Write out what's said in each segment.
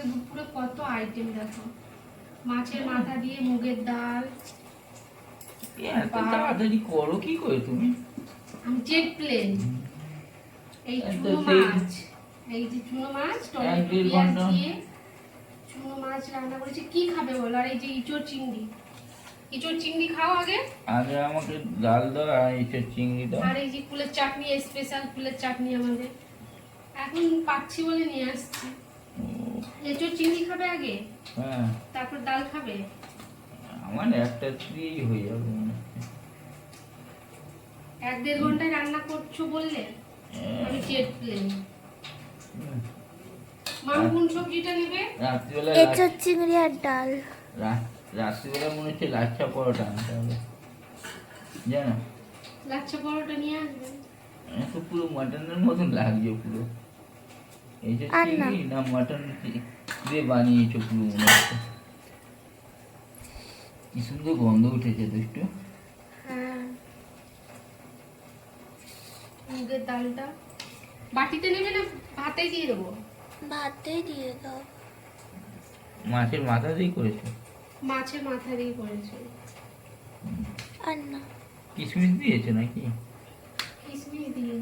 দুপুরে কত আইটেম দেখো, মাছের মাথা দিয়ে মুগের ডাল। এত তাড়াতাড়ি করো কি করে তুমি? আমি জেট প্লেন। এই চুনো মাছ, এই যে চুনো মাছ টমেটো পেঁয়াজ দিয়ে চুনো মাছ রান্না করেছি। কি খাবে বলো? আর এই যে ইঁচড় চিংড়ি, ইঁচড় চিংড়ি খাও আগে। আগে আমাকে ডাল দাও আর ইঁচড় চিংড়ি দাও। আর এই যে ফুলের চাটনি, স্পেশাল ফুলের চাটনি আমাদের এখন পাচ্ছি বলে নিয়ে আসছি। এঁচড় চিংড়ি খাবে আগে, হ্যাঁ তারপর ডাল খাবে। আমার একটা দিয়েই হয়ে যাবে মনে হচ্ছে। 1-1.5 ঘন্টায় রান্না করছো বললে আমি জেট প্লেন। মাম কোন সবজিটা নেবে? রাত্রিবেলা এঁচড় চিংড়ি আর ডাল। রাত্রিবেলা মনে হচ্ছে লাচ্ছা পরোটা আনতে হবে, জানো? লাচ্ছা পরোটা নিয়ে আসবেন। তো পুরো মাটনের মতন লাগছে পুরো। এই যে চিংড়ি না মাটন দিয়ে বানিয়েছো পুরো মনে হচ্ছে। কি সুন্দর গন্ধ উঠেছে দুষ্টু। হ্যাঁ, মুগের ডালটা বাটিতে নেবে না ভাতে দিয়ে দেবো? ভাতে দিয়ে দাও। মাছের মাথা দিয়ে করেছো? মাছের মাথা দিয়ে করেছে। আর না, কিশমিশ দিয়েছো নাকি? কিশমিশ দিয়ে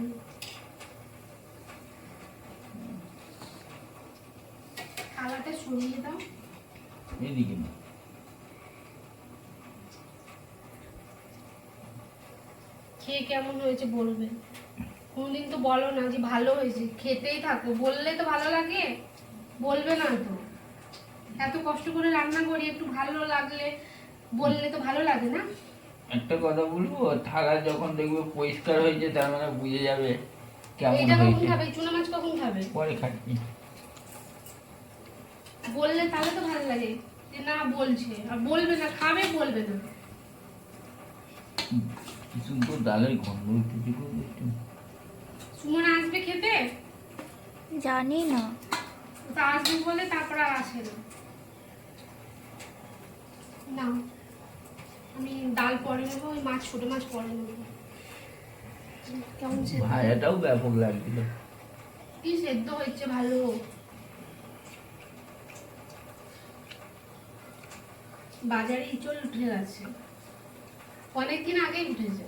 থালাটা সরিয়ে দাও। এদিকে না, খেয়ে কেমন হয়েছে বলবে। কোনদিন তো বলো না যে ভালো হয়েছে, খেতেই থাকো। বললে তো ভালো লাগে, বলবে না তো? এত কষ্ট করে রান্না করি, একটু ভালো লাগলে বললে তো ভালো লাগে না? একটা কথা বলবো, থালা যখন দেখবে পরিষ্কার হয়েছে তার মানে বুঝে যাবে কেমন এটা কখন হয়েছে। খাবে? চুনা মাছ কখন খাবে? পরে খাচ্ছি। বললে তাহলে তো ভালো লাগে যে না বলছে। আর বলবে না, খাবে বলবে না। কি সুন্দর ডালের গন্ধ উঠেছে গো দুষ্টু। সুমন আসবে খেতে? জানি না। তো আসবে বলে তারপর আর আসে না। না, আমি ডাল পরে নেবো, ওই মাছ, ছোট মাছ পরে নেবো। কেমন সেদ্ধ? ভাজাটাও ব্যাপক লাগছিল। কি সেদ্ধ হয়েছে ভালো। বাজারে ইঁচড় উঠে গেছে, অনেকদিন আগেই উঠেছে।